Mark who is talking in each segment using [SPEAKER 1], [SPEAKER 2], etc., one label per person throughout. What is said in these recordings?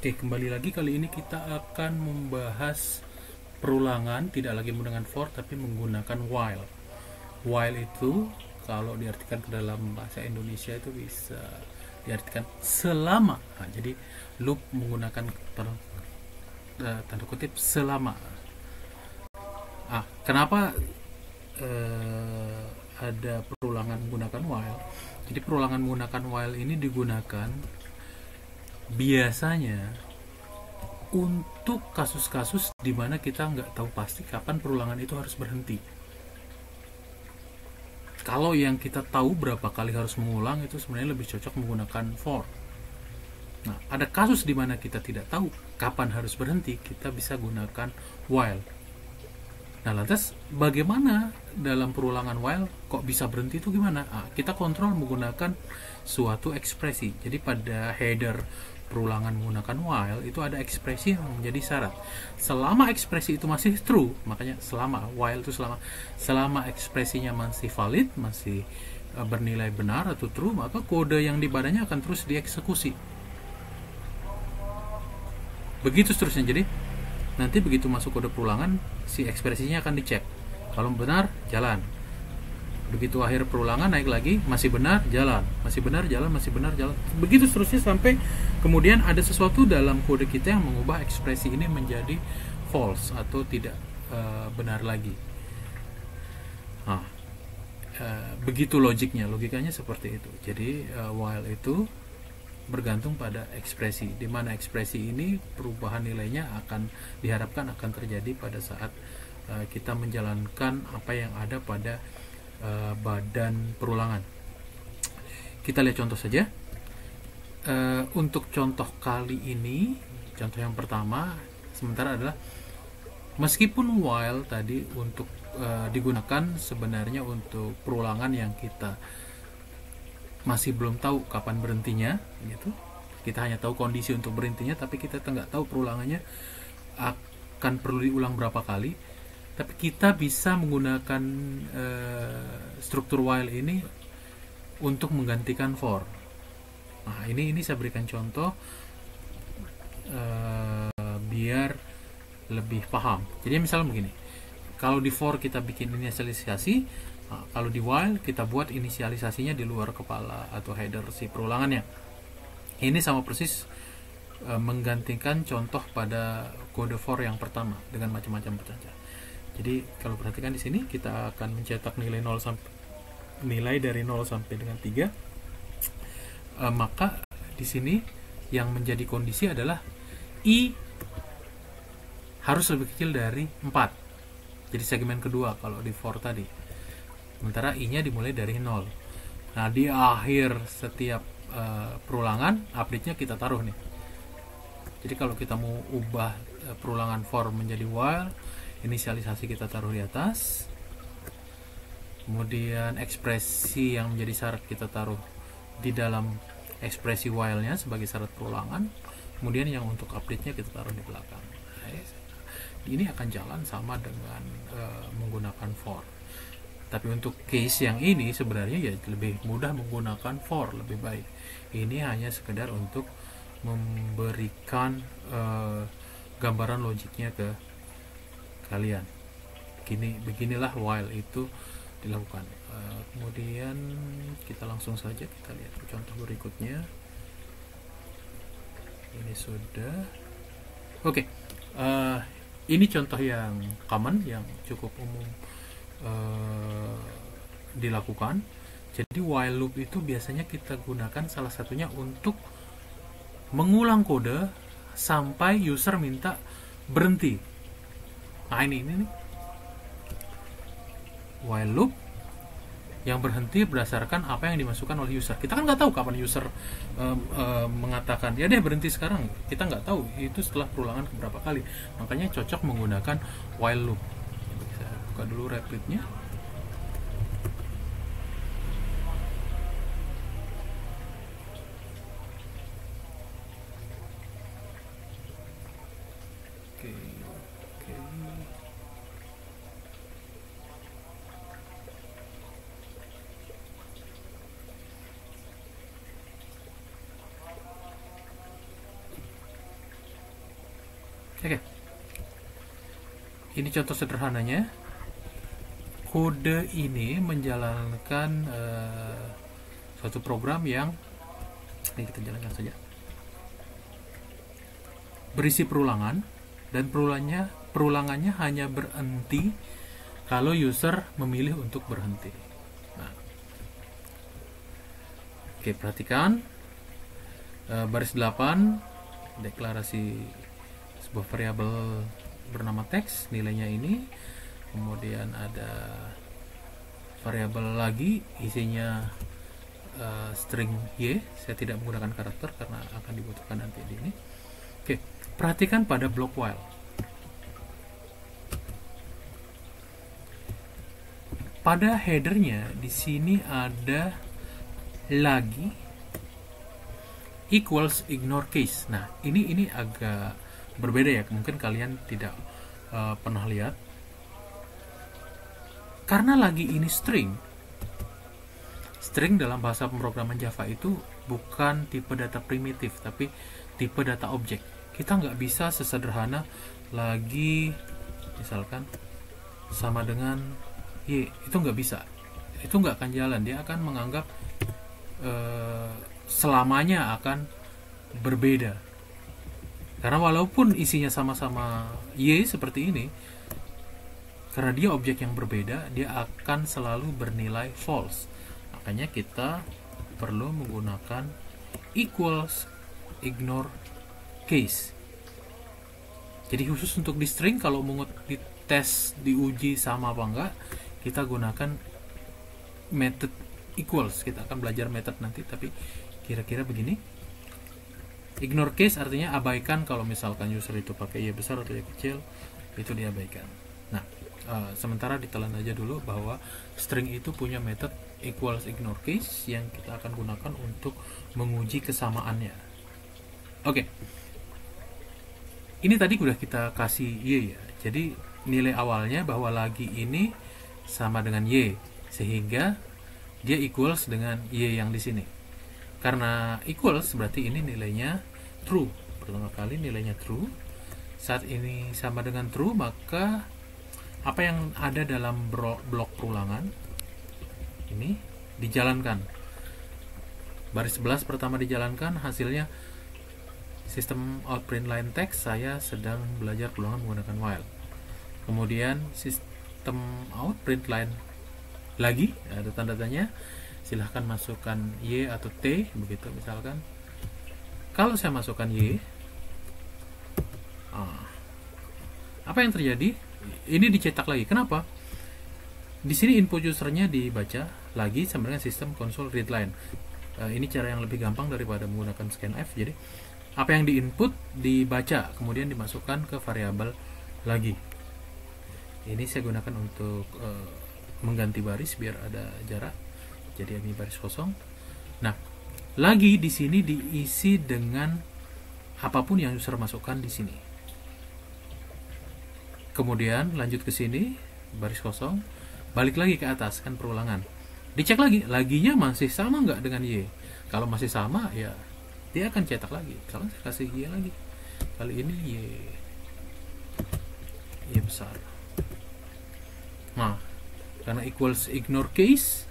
[SPEAKER 1] Oke, kembali lagi. Kali ini kita akan membahas perulangan, tidak lagi menggunakan for tapi menggunakan while. While itu kalau diartikan ke dalam bahasa Indonesia itu bisa diartikan selama. Nah, jadi loop menggunakan tanda kutip selama. Kenapa ada perulangan menggunakan while? Jadi perulangan menggunakan while ini digunakan biasanya untuk kasus-kasus di mana kita nggak tahu pasti kapan perulangan itu harus berhenti. Kalau yang kita tahu berapa kali harus mengulang, itu sebenarnya lebih cocok menggunakan for. Nah, ada kasus di mana kita tidak tahu kapan harus berhenti, kita bisa gunakan while. Nah, lantas bagaimana dalam perulangan while kok bisa berhenti itu gimana? Kita kontrol menggunakan suatu ekspresi. Jadi pada header perulangan menggunakan while itu ada ekspresi yang menjadi syarat. Selama ekspresi itu masih true, makanya selama while itu selama ekspresinya masih valid, masih bernilai benar atau true, maka kode yang di badannya akan terus dieksekusi. Begitu seterusnya. Jadi nanti begitu masuk kode perulangan, si ekspresinya akan dicek. Kalau benar, jalan. Begitu akhir perulangan, naik lagi, masih benar, jalan. Masih benar, jalan, masih benar, jalan. Begitu seterusnya sampai kemudian ada sesuatu dalam kode kita yang mengubah ekspresi ini menjadi false atau tidak benar lagi. Begitu logikanya seperti itu. Jadi while itu bergantung pada ekspresi, di mana ekspresi ini perubahan nilainya akan diharapkan akan terjadi pada saat kita menjalankan apa yang ada pada badan perulangan. Kita lihat contoh saja. Untuk contoh kali ini, contoh yang pertama sementara adalah meskipun while tadi untuk digunakan sebenarnya untuk perulangan yang kita masih belum tahu kapan berhentinya, gitu. Kita hanya tahu kondisi untuk berhentinya, tapi kita nggak tahu perulangannya akan perlu diulang berapa kali. Tapi kita bisa menggunakan struktur while ini untuk menggantikan for. Nah, ini saya berikan contoh biar lebih paham. Jadi misalnya begini, kalau di for kita bikin inisialisasi, kalau di while kita buat inisialisasinya di luar kepala atau header si perulangannya. Ini sama persis menggantikan contoh pada kode for yang pertama dengan macam-macam percaya. Jadi kalau perhatikan di sini kita akan mencetak nilai dari 0 sampai dengan 3. Maka di sini yang menjadi kondisi adalah i harus lebih kecil dari 4. Jadi segmen kedua kalau di for tadi. Sementara i-nya dimulai dari 0. Nah, di akhir setiap perulangan, update-nya kita taruh nih. Jadi kalau kita mau ubah perulangan for menjadi while, inisialisasi kita taruh di atas. Kemudian ekspresi yang menjadi syarat kita taruh di dalam ekspresi while-nya sebagai syarat perulangan. Kemudian yang untuk update-nya kita taruh di belakang. Ini akan jalan sama dengan menggunakan for. Tapi untuk case yang ini sebenarnya ya lebih mudah menggunakan for, lebih baik. Ini hanya sekedar untuk memberikan gambaran logiknya ke kalian. Beginilah while itu dilakukan. Kemudian kita langsung saja kita lihat contoh berikutnya. Ini sudah. Oke. Ini contoh yang common, yang cukup umum dilakukan. Jadi while loop itu biasanya kita gunakan salah satunya untuk mengulang kode sampai user minta berhenti. Nah, ini nih while loop yang berhenti berdasarkan apa yang dimasukkan oleh user. Kita kan nggak tahu kapan user mengatakan ya deh berhenti sekarang. Kita nggak tahu itu setelah perulangan keberapa kali. Makanya cocok menggunakan while loop. Saya buka dulu Replit-nya. Oke. Ini contoh sederhananya. Kode ini menjalankan suatu program yang ini kita jalankan saja. Berisi perulangan, dan perulangannya hanya berhenti kalau user memilih untuk berhenti. Nah. Oke, perhatikan baris 8, deklarasi sebuah variabel bernama teks, nilainya ini. Kemudian ada variabel lagi, isinya string y. Saya tidak menggunakan karakter karena akan dibutuhkan nanti di ini. Oke, perhatikan pada blok while. Pada headernya di sini ada lagi equals ignore case. Nah, ini agak berbeda ya. Mungkin kalian tidak pernah lihat. Karena lagi ini string dalam bahasa pemrograman Java itu bukan tipe data primitif, tapi tipe data objek. Kita nggak bisa sesederhana lagi misalkan sama dengan y, itu nggak bisa, itu nggak akan jalan. Dia akan menganggap selamanya akan berbeda, karena walaupun isinya sama-sama y seperti ini, karena dia objek yang berbeda, dia akan selalu bernilai false. Makanya kita perlu menggunakan equals ignore case. Jadi khusus untuk di string, kalau mau dites, diuji sama apa enggak, kita gunakan method equals. Kita akan belajar method nanti, tapi kira-kira begini. Ignore case artinya abaikan kalau misalkan user itu pakai y besar atau y kecil, itu diabaikan. Nah, sementara ditelan aja dulu bahwa string itu punya method equals ignore case yang kita akan gunakan untuk menguji kesamaannya. Oke. Ini tadi udah kita kasih y ya. Jadi nilai awalnya bahwa lagi ini sama dengan y, sehingga dia equals dengan y yang di sini. Karena equals berarti ini nilainya true. Pertama kali nilainya true. Saat ini sama dengan true, maka apa yang ada dalam blok perulangan ini dijalankan. Baris 11 pertama dijalankan, hasilnya sistem out print line text. Saya sedang belajar perulangan menggunakan while. Kemudian sistem out print line lagi, ada tanda-tandanya. Silahkan masukkan y atau t, begitu misalkan. Kalau saya masukkan y, apa yang terjadi? Ini dicetak lagi. Kenapa? Di sini input usernya dibaca lagi sama dengan sistem console readline. Ini cara yang lebih gampang daripada menggunakan scanf. Jadi apa yang diinput dibaca, kemudian dimasukkan ke variabel lagi. Ini saya gunakan untuk mengganti baris biar ada jarak. Jadi ini baris kosong. Nah, lagi di sini diisi dengan apapun yang user masukkan di sini. Kemudian lanjut ke sini, baris kosong, balik lagi ke atas, kan perulangan. Dicek lagi, laginya masih sama nggak dengan y. Kalau masih sama, ya dia akan cetak lagi. Kalau saya kasih y lagi, kali ini y besar. Nah, karena equals ignore case,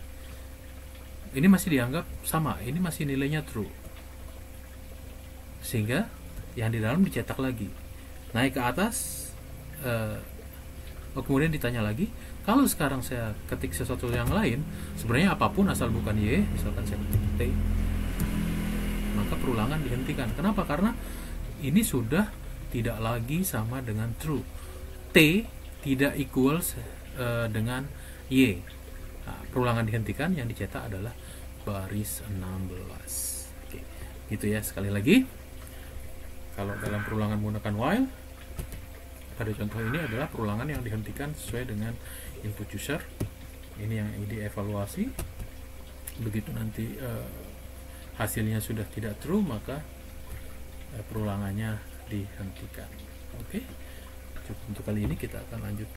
[SPEAKER 1] ini masih dianggap sama, ini masih nilainya true. Sehingga yang di dalam dicetak lagi. Naik ke atas, kemudian ditanya lagi, kalau sekarang saya ketik sesuatu yang lain, sebenarnya apapun asal bukan y, misalkan saya ketik t, maka perulangan dihentikan. Kenapa? Karena ini sudah tidak lagi sama dengan true. T tidak equals dengan y. Nah, perulangan dihentikan, yang dicetak adalah baris 16. Oke, gitu ya. Sekali lagi, kalau dalam perulangan menggunakan while, pada contoh ini adalah perulangan yang dihentikan sesuai dengan input user. Ini yang dievaluasi. Begitu nanti hasilnya sudah tidak true, maka perulangannya dihentikan. Oke, cukup untuk kali ini. Kita akan lanjut